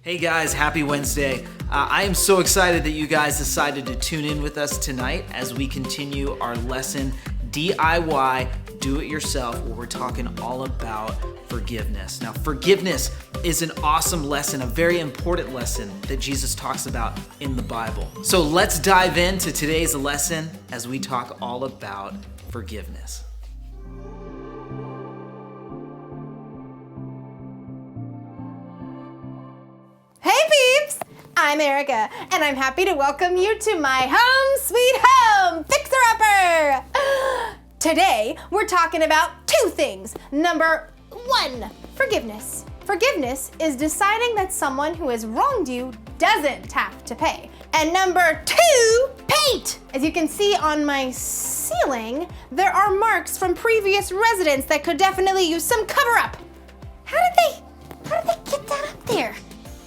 Hey guys, happy Wednesday. I am so excited that you guys decided to tune in with us tonight as we continue our lesson, DIY, Do It Yourself, where we're talking all about forgiveness. Now, forgiveness is an awesome lesson, a very important lesson that Jesus talks about in the Bible. So let's dive into today's lesson as we talk all about forgiveness. Hey peeps! I'm Erica, and I'm happy to welcome you to my home sweet home, Fixer Upper! Today, we're talking about two things. Number one, forgiveness. Forgiveness is deciding that someone who has wronged you doesn't have to pay. And number two, paint! As you can see on my ceiling, there are marks from previous residents that could definitely use some cover-up. How did they get that up there?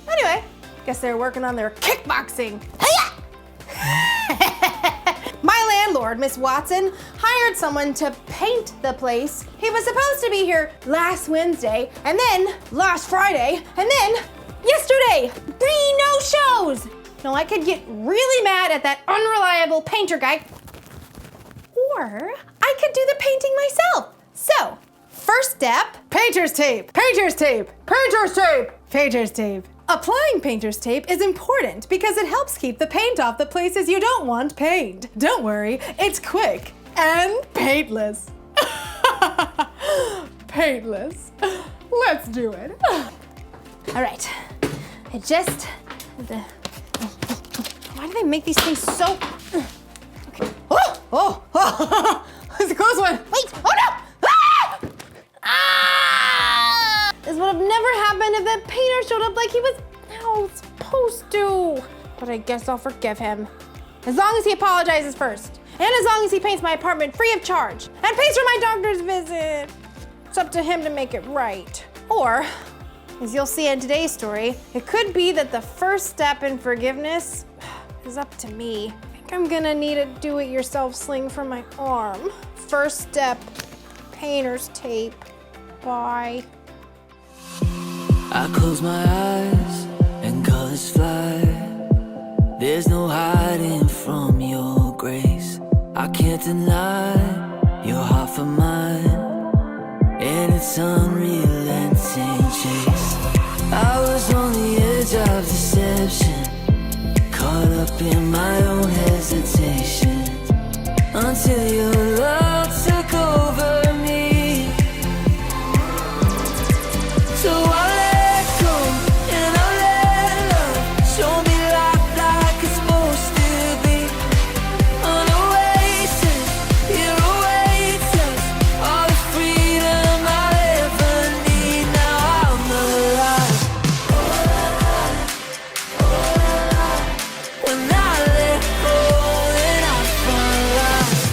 Anyway, guess they're working on their kickboxing. My landlord, Miss Watson, hired someone to paint the place. He was supposed to be here last Wednesday, and then last Friday, and then yesterday. 3 no-shows. Now I could get really mad at that unreliable painter guy, or I could do the painting myself. So, first step, painter's tape, painter's tape, painter's tape, painter's tape. Applying painter's tape is important because it helps keep the paint off the places you don't want painted. Don't worry, it's quick and paintless. Paintless. Let's do it. All right, why do they make these things so... Okay. Oh, it's a close one. Wait, oh no! This would have never happened if that painter showed up like he was supposed to. But I guess I'll forgive him. As long as he apologizes first. And as long as he paints my apartment free of charge. And pays for my doctor's visit. It's up to him to make it right. Or, as you'll see in today's story, it could be that the first step in forgiveness is up to me. I think I'm gonna need a do-it-yourself sling for my arm. First step, painter's tape. Bye. I close my eyes and colors fly. There's no hiding from your grace. I can't deny your heart for mine, and it's unrelenting chase. I was on the edge of deception, caught up in my own hesitation, until your love took over me. So I let go and I let love show me life like it's supposed to be. On oasis, here awaits us all the freedom I'll ever need. Now I'm alive. When I let go and I find life.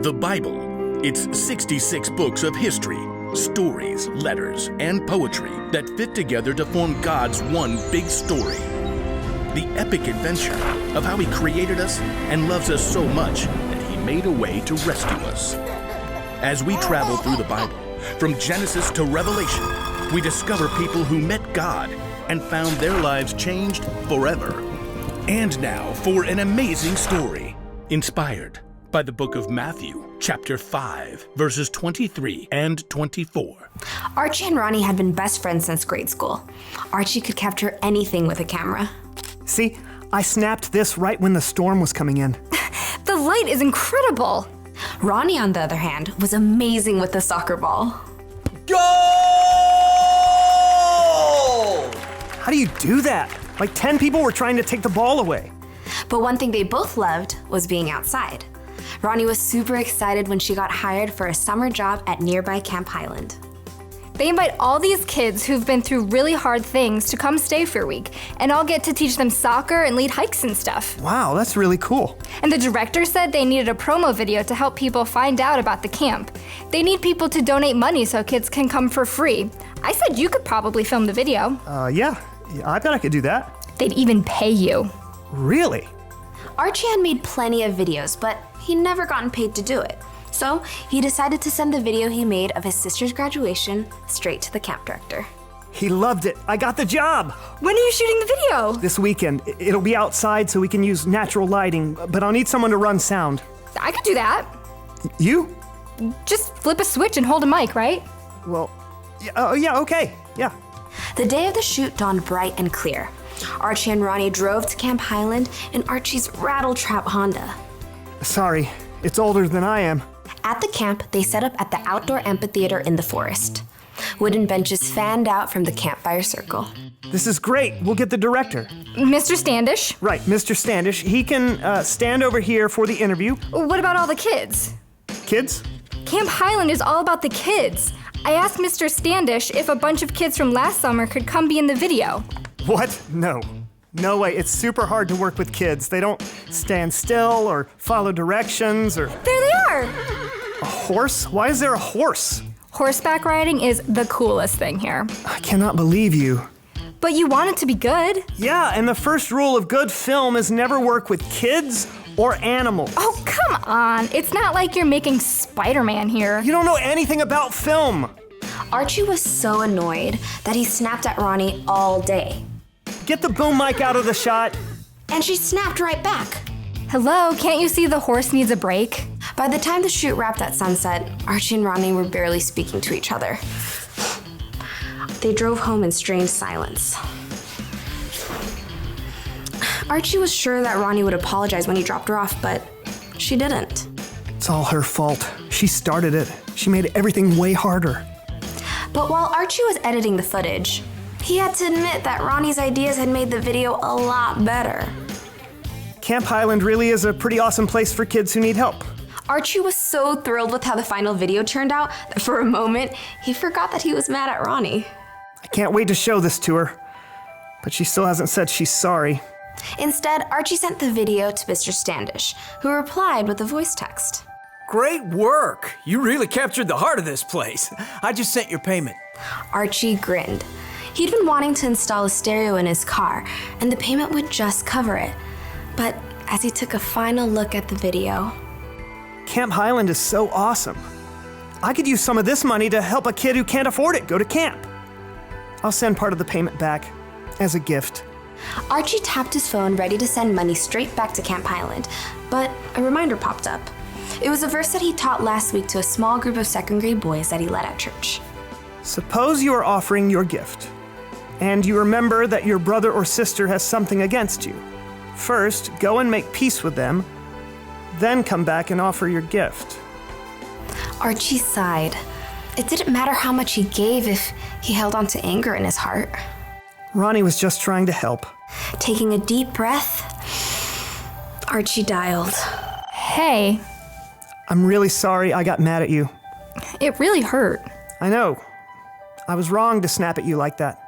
The Bible. It's 66 books of history, stories, letters, and poetry that fit together to form God's one big story. The epic adventure of how He created us and loves us so much that He made a way to rescue us. As we travel through the Bible, from Genesis to Revelation, we discover people who met God and found their lives changed forever. And now for an amazing story, inspired by the book of Matthew, chapter 5, verses 23 and 24. Archie and Ronnie had been best friends since grade school. Archie could capture anything with a camera. See, I snapped this right when the storm was coming in. The light is incredible. Ronnie, on the other hand, was amazing with the soccer ball. Goal! How do you do that? Like 10 people were trying to take the ball away. But one thing they both loved was being outside. Ronnie was super excited when she got hired for a summer job at nearby Camp Highland. They invite all these kids who've been through really hard things to come stay for a week, and I'll get to teach them soccer and lead hikes and stuff. Wow, that's really cool. And the director said they needed a promo video to help people find out about the camp. They need people to donate money so kids can come for free. I said you could probably film the video. Yeah, I bet I could do that. They'd even pay you. Really? Archie had made plenty of videos, but he'd never gotten paid to do it. So he decided to send the video he made of his sister's graduation straight to the camp director. He loved it. I got the job. When are you shooting the video? This weekend. It'll be outside so we can use natural lighting, but I'll need someone to run sound. I could do that. You? Just flip a switch and hold a mic, right? Well, yeah, okay, yeah. The day of the shoot dawned bright and clear. Archie and Ronnie drove to Camp Highland in Archie's rattletrap Honda. Sorry, it's older than I am. At the camp, they set up at the outdoor amphitheater in the forest. Wooden benches fanned out from the campfire circle. This is great. We'll get the director. Mr. Standish? Right, Mr. Standish. He can stand over here for the interview. What about all the kids? Kids? Camp Highland is all about the kids. I asked Mr. Standish if a bunch of kids from last summer could come be in the video. What? No. No way. It's super hard to work with kids. They don't stand still or follow directions or... There they are! A horse? Why is there a horse? Horseback riding is the coolest thing here. I cannot believe you. But you want it to be good. Yeah, and the first rule of good film is never work with kids or animals. Oh, come on. It's not like you're making Spider-Man here. You don't know anything about film. Archie was so annoyed that he snapped at Ronnie all day. Get the boom mic out of the shot. And she snapped right back. Hello, can't you see the horse needs a break? By the time the shoot wrapped at sunset, Archie and Ronnie were barely speaking to each other. They drove home in strange silence. Archie was sure that Ronnie would apologize when he dropped her off, but she didn't. It's all her fault. She started it. She made everything way harder. But while Archie was editing the footage, he had to admit that Ronnie's ideas had made the video a lot better. Camp Highland really is a pretty awesome place for kids who need help. Archie was so thrilled with how the final video turned out that for a moment, he forgot that he was mad at Ronnie. I can't wait to show this to her, but she still hasn't said she's sorry. Instead, Archie sent the video to Mr. Standish, who replied with a voice text. Great work! You really captured the heart of this place. I just sent your payment. Archie grinned. He'd been wanting to install a stereo in his car, and the payment would just cover it. But as he took a final look at the video... Camp Highland is so awesome. I could use some of this money to help a kid who can't afford it go to camp. I'll send part of the payment back as a gift. Archie tapped his phone ready to send money straight back to Camp Highland, but a reminder popped up. It was a verse that he taught last week to a small group of second grade boys that he led at church. Suppose you are offering your gift, and you remember that your brother or sister has something against you. First, go and make peace with them, then come back and offer your gift. Archie sighed. It didn't matter how much he gave if he held on to anger in his heart. Ronnie was just trying to help. Taking a deep breath, Archie dialed. Hey, I'm really sorry I got mad at you. it really hurt. I know. I was wrong to snap at you like that.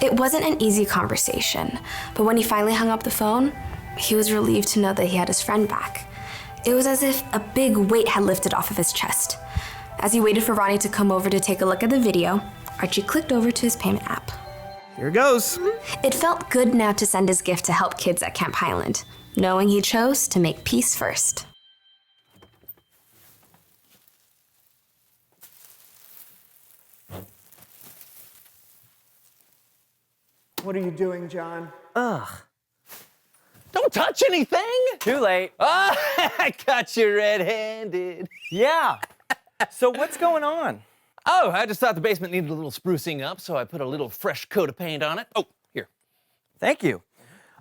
It wasn't an easy conversation, but when he finally hung up the phone, he was relieved to know that he had his friend back. It was as if a big weight had lifted off of his chest. As he waited for Ronnie to come over to take a look at the video, Archie clicked over to his payment app. Here goes. It felt good now to send his gift to help kids at Camp Highland, knowing he chose to make peace first. What are you doing, John? Don't touch anything! Too late. Ah, I got you red-handed. Yeah. So what's going on? Oh, I just thought the basement needed a little sprucing up, so I put a little fresh coat of paint on it. Oh, here. Thank you.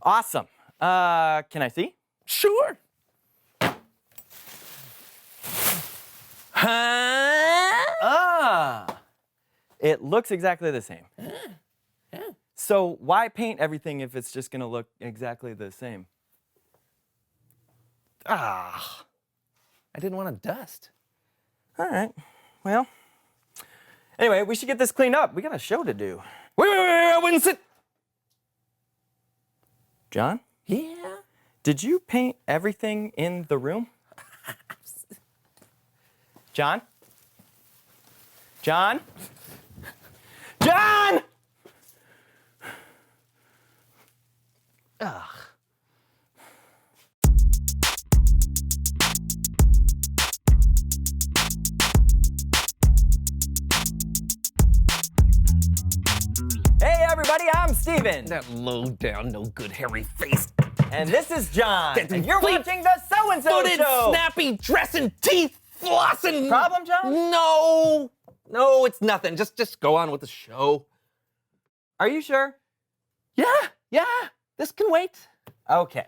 Awesome. Can I see? Sure. Huh? It looks exactly the same. So why paint everything if it's just gonna look exactly the same? I didn't want to dust. All right. Well, anyway, we should get this cleaned up. We got a show to do. Wait, I wouldn't sit. John, Yeah? did you paint everything in the room? John? John? John! Ugh. Hey everybody, I'm Steven. That low down, no good hairy face. And this is John. That And you're fleet- watching the So-and-So Footed, Show. snappy, dressing, teeth, flossing. Problem, John? No, it's nothing. Just go on with the show. Are you sure? Yeah, this can wait. Okay.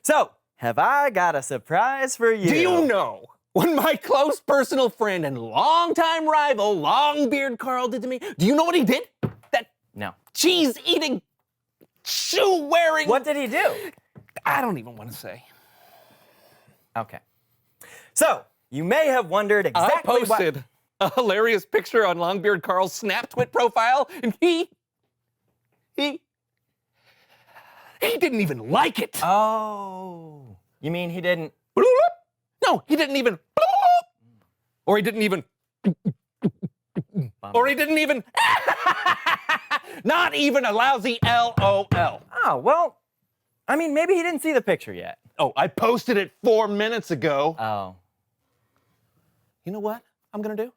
So, have I got a surprise for you? Do you know what my close personal friend and longtime rival, Longbeard Carl, did to me? Do you know what he did? That No. cheese-eating, shoe-wearing... What did he do? I don't even want to say. Okay. So, you may have wondered exactly I posted a hilarious picture on Longbeard Carl's SnapTwit profile, and he didn't even like it. Oh. You mean he didn't? No, he didn't even. Or he didn't even. Or he didn't even. Not even a lousy LOL. Oh, well, I mean, maybe he didn't see the picture yet. Oh, I posted it 4 minutes ago. Oh. You know what I'm gonna do?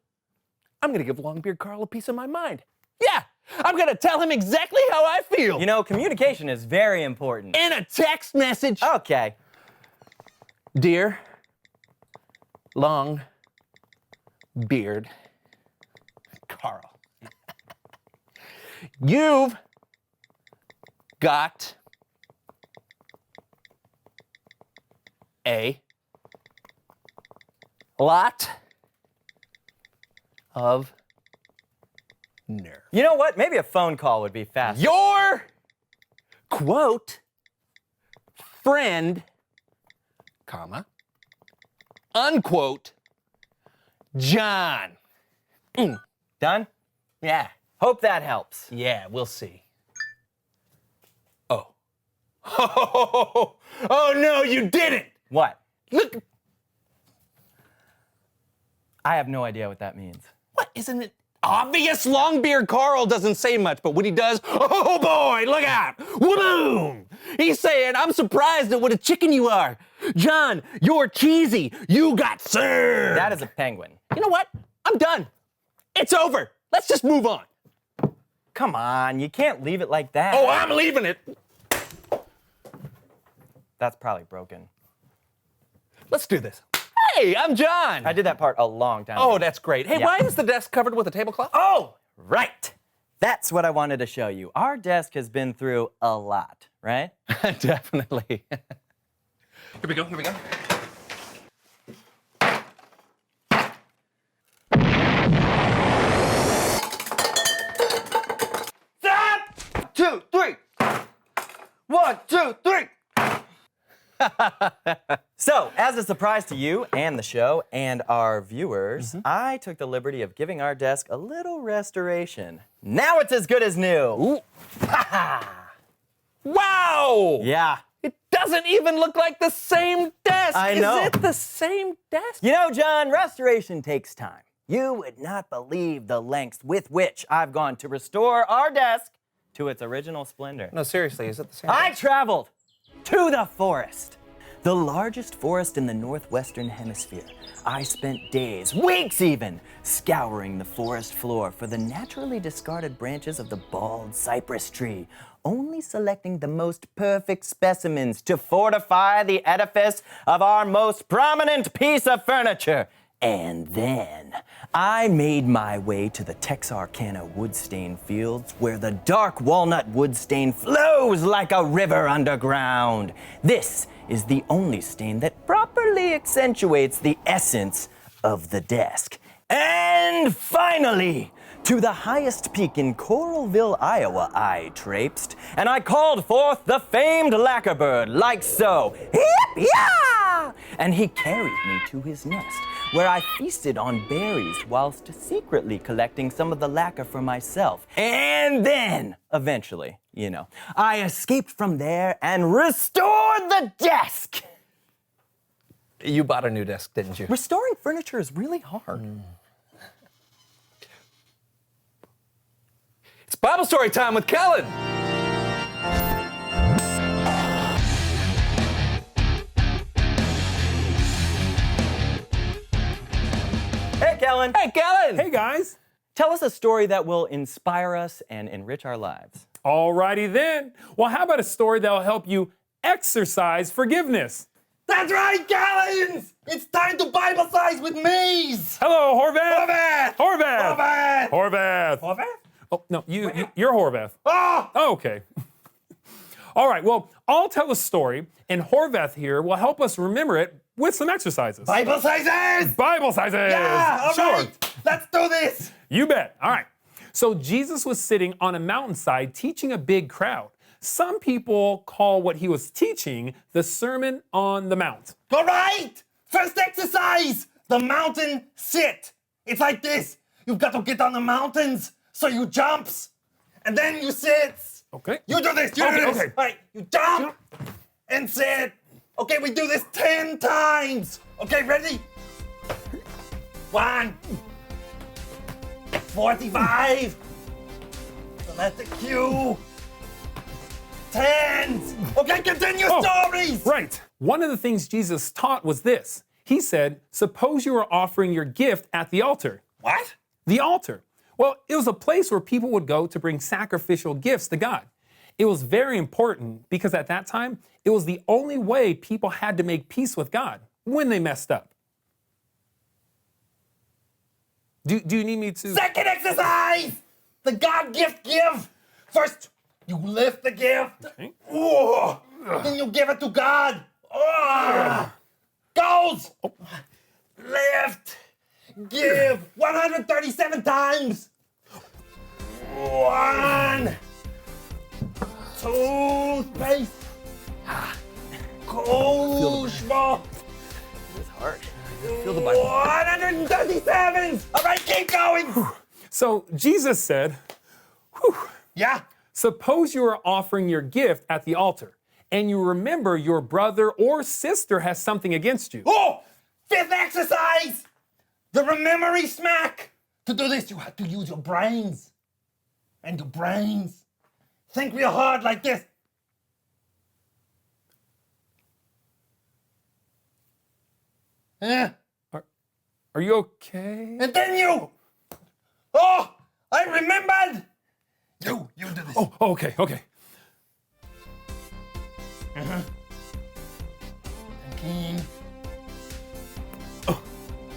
I'm gonna give Longbeard Carl a piece of my mind. Yeah, I'm gonna tell him exactly how I feel. You know, communication is very important. In a text message. Okay. Dear Longbeard Carl, you've got a lot of nerve. You know what? Maybe a phone call would be faster. Your quote friend, comma, unquote, John. Done? Yeah. Hope that helps. Yeah, we'll see. Oh. Oh no, you didn't! What? Look, I have no idea what that means. what, isn't it obvious? Longbeard Carl doesn't say much, but when he does, oh boy, look out! Boom! He's saying, I'm surprised at what a chicken you are. John, you're cheesy. You got served. That is a penguin. You know what? I'm done. It's over. Let's just move on. Come on, you can't leave it like that. Oh, I'm leaving it. That's probably broken. Let's do this. Hey, I'm John. I did that part a long time Oh, ago. that's great. Hey, Yeah. why is the desk covered with a tablecloth? Oh, right. That's what I wanted to show you. Our desk has been through a lot, right? Definitely. Here we go. Stop! 2, 3. 1, 2, 3. So, as a surprise to you and the show and our viewers, I took the liberty of giving our desk a little restoration. Now it's as good as new. Wow! Yeah, It doesn't even look like the same desk. I know. Is it the same desk? You know, John, restoration takes time. You would not believe the lengths with which I've gone to restore our desk to its original splendor. No, seriously, is it the same I desk? traveled to the forest, the largest forest in the northwestern hemisphere. I spent days, weeks even, scouring the forest floor for the naturally discarded branches of the bald cypress tree, only selecting the most perfect specimens to fortify the edifice of our most prominent piece of furniture. And then I made my way to the Texarkana Woodstain fields, where the dark walnut woodstain flows like a river underground. This is the only stain that properly accentuates the essence of the desk. And finally, to the highest peak in Coralville, Iowa, I traipsed, and I called forth the famed lacquer bird, like so. Hip-ya! And he carried me to his nest, where I feasted on berries whilst secretly collecting some of the lacquer for myself. And then, eventually, I escaped from there and restored the desk. You bought a new desk, didn't you? Restoring furniture is really hard. It's Bible story time with Kellen. Hey, Kellen. Hey, Kellen. Hey guys. Tell us a story that will inspire us and enrich our lives. Alrighty then. Well, how about a story that will help you exercise forgiveness? That's right, Kellen. It's time to Bible size with Maze. Hello, Horvath. Horvath. Horvath. Horvath. Horvath. Horvath? Oh, no, you're Horvath. Oh! Oh, okay. All right, well, I'll tell a story, and Horvath here will help us remember it with some exercises. Bible sizes. Bible sizes. Yeah, all sure. right. Let's do this. You bet. All right. So Jesus was sitting on a mountainside teaching a big crowd. Some people call what he was teaching the Sermon on the Mount. All right. First exercise, the mountain sit. It's like this. You've got to get on the mountains, so you jumps, and then you sits. Okay. You do this. You do this. Okay. All right. You jump and sit. Okay, we do this 10 times. Okay, ready? 1, 45. So that's the cue. 10. Okay, continue stories. Right. One of the things Jesus taught was this. He said, suppose you were offering your gift at the altar. What? The altar. Well, it was a place where people would go to bring sacrificial gifts to God. It was very important because at that time, it was the only way people had to make peace with God when they messed up. Do you need me to? Second exercise! The God gift give. First, you lift the gift. Okay. Oh, then you give it to God. Oh, goes. Lift. Give 137 times. 1, 2, space. Goes. It's hard. Feel the Bible. 137. All right, keep going. So Jesus said, whew, Yeah. suppose you are offering your gift at the altar and you remember your brother or sister has something against you. Oh, fifth exercise. The memory smack. To do this, you have to use your brains. And your brains. Think real hard like this. Are you okay? And then you. Oh, I remembered. You do this. Oh, okay. Thinking.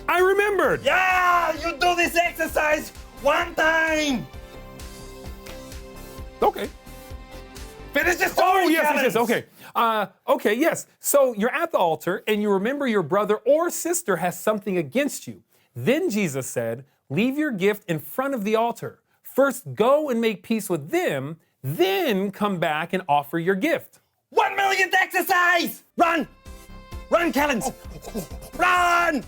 I remembered. Yeah, you do this exercise 1 time. Okay. Finish the story. Oh, yes, Collins. okay. Okay, yes. So you're at the altar and you remember your brother or sister has something against you. Then Jesus said, leave your gift in front of the altar. First, go and make peace with them, then come back and offer your gift. 1 millionth exercise. Run, Collins. Run.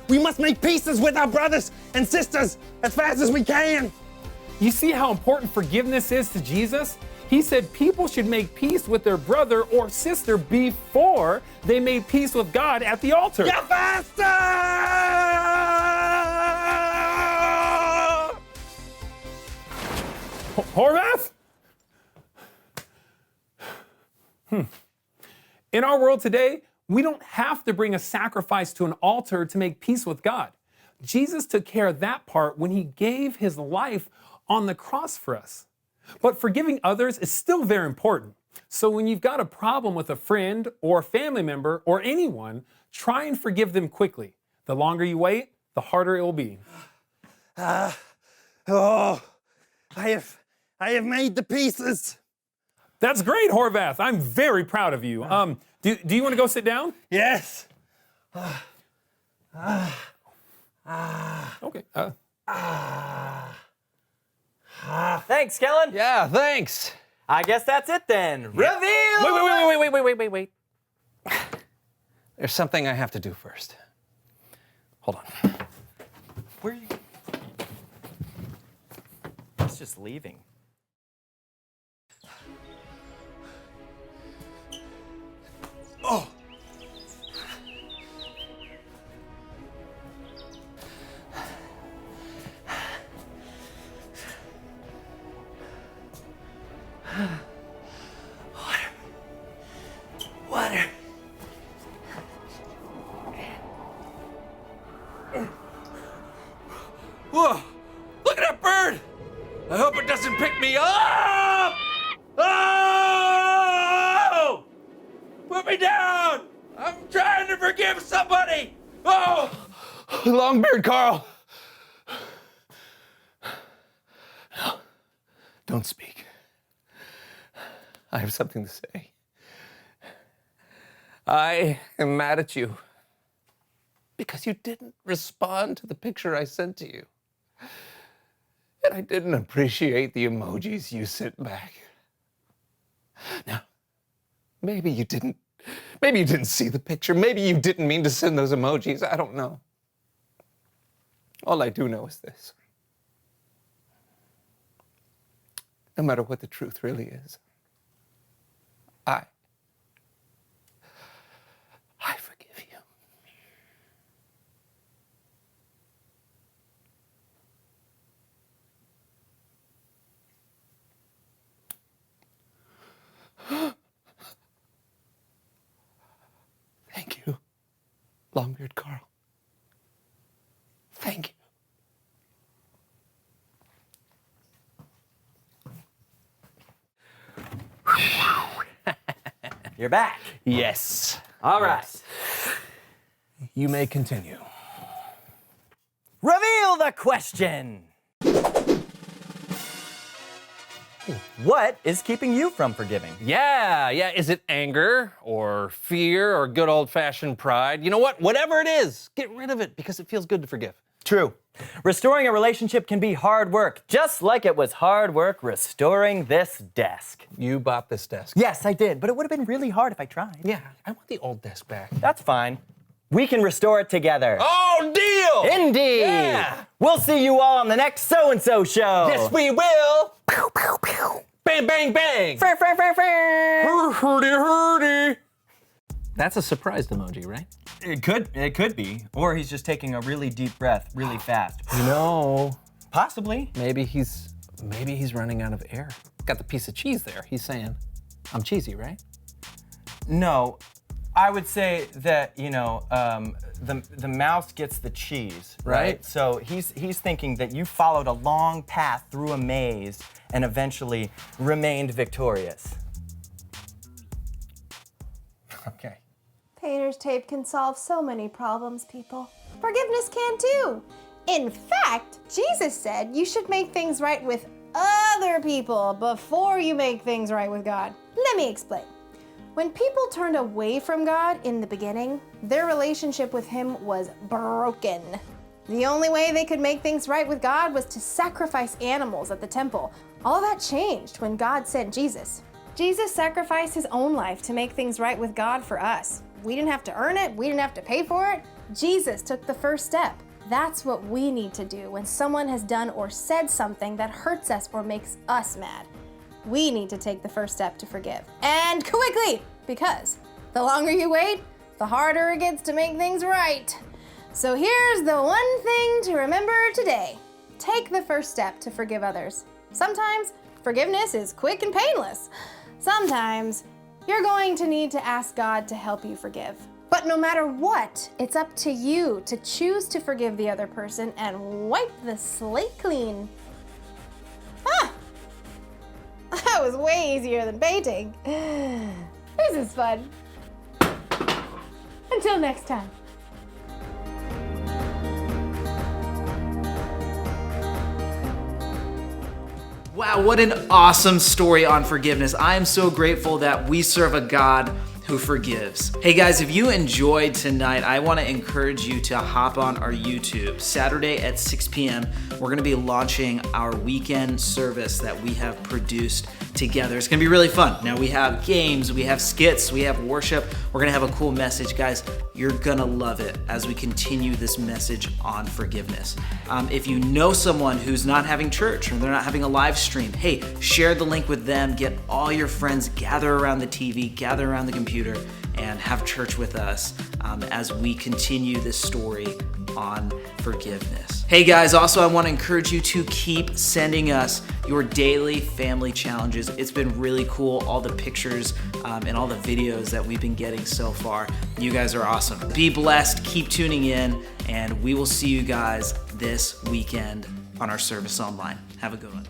We must make peace with our brothers and sisters as fast as we can. You see how important forgiveness is to Jesus? He said people should make peace with their brother or sister before they made peace with God at the altar. You bastard! Horvath? In our world today, we don't have to bring a sacrifice to an altar to make peace with God. Jesus took care of that part when he gave his life on the cross for us. But forgiving others is still very important. So when you've got a problem with a friend or a family member or anyone, try and forgive them quickly. The longer you wait, the harder it will be. I have made the pieces. That's great, Horvath. I'm very proud of you. Do you want to go sit down? Yes. Okay. Thanks, Kellen. Yeah, thanks. I guess that's it then. Reveal! Wait. There's something I have to do first. Hold on. Where are you? He's just leaving. Oh. Water. Whoa! Look at that bird! I hope it doesn't pick me up! Oh! Put me down! I'm trying to forgive somebody! Oh! Longbeard Carl! No, don't speak. I have something to say. I am mad at you because you didn't respond to the picture I sent to you. And I didn't appreciate the emojis you sent back. Now, maybe you didn't see the picture. Maybe you didn't mean to send those emojis. I don't know. All I do know is this. No matter what the truth really is, I forgive you. Thank you, Longbeard Carl. Thank you. You're back. Yes. All right. You may continue. Reveal the question. What is keeping you from forgiving? Yeah. Is it anger or fear or good old-fashioned pride? You know what? Whatever it is, get rid of it because it feels good to forgive. True. Restoring a relationship can be hard work, just like it was hard work restoring this desk. You bought this desk. Yes, I did, but it would have been really hard if I tried. Yeah, I want the old desk back. That's fine. We can restore it together. Oh, deal! Indeed! Yeah! We'll see you all on the next So-and-So show. Yes, we will! Pew, pew, pew. Bang, bang, bang! Hurdy. That's a surprised emoji, right? It could be. Or he's just taking a really deep breath really fast. You know, Possibly. maybe he's running out of air. Got the piece of cheese there. He's saying, I'm cheesy, right? No, I would say that, the mouse gets the cheese, right? Right. So he's thinking that you followed a long path through a maze and eventually remained victorious. Okay. Painter's tape can solve so many problems, people. Forgiveness can too. In fact, Jesus said you should make things right with other people before you make things right with God. Let me explain. When people turned away from God in the beginning, their relationship with Him was broken. The only way they could make things right with God was to sacrifice animals at the temple. All that changed when God sent Jesus. Jesus sacrificed His own life to make things right with God for us. We didn't have to earn it, we didn't have to pay for it. Jesus took the first step. That's what we need to do when someone has done or said something that hurts us or makes us mad. we need to take the first step to forgive. And quickly, because the longer you wait, the harder it gets to make things right. So here's the one thing to remember today. Take the first step to forgive others. Sometimes forgiveness is quick and painless. Sometimes you're going to need to ask God to help you forgive. But no matter what, it's up to you to choose to forgive the other person and wipe the slate clean. That was way easier than painting. This is fun. Until next time. Wow, what an awesome story on forgiveness. I am so grateful that we serve a God who forgives. Hey guys, if you enjoyed tonight, I want to encourage you to hop on our YouTube. Saturday at 6 p.m., we're going to be launching our weekend service that we have produced together. It's going to be really fun. Now we have games, we have skits, we have worship. We're going to have a cool message. Guys, you're going to love it as we continue this message on forgiveness. If you know someone who's not having church or they're not having a live stream, hey, share the link with them. Get all your friends, gather around the TV, gather around the computer, and have church with us as we continue this story on forgiveness. Hey guys, also I want to encourage you to keep sending us your daily family challenges. It's been really cool, all the pictures and all the videos that we've been getting so far. You guys are awesome. Be blessed, keep tuning in, and we will see you guys this weekend on our service online. Have a good one.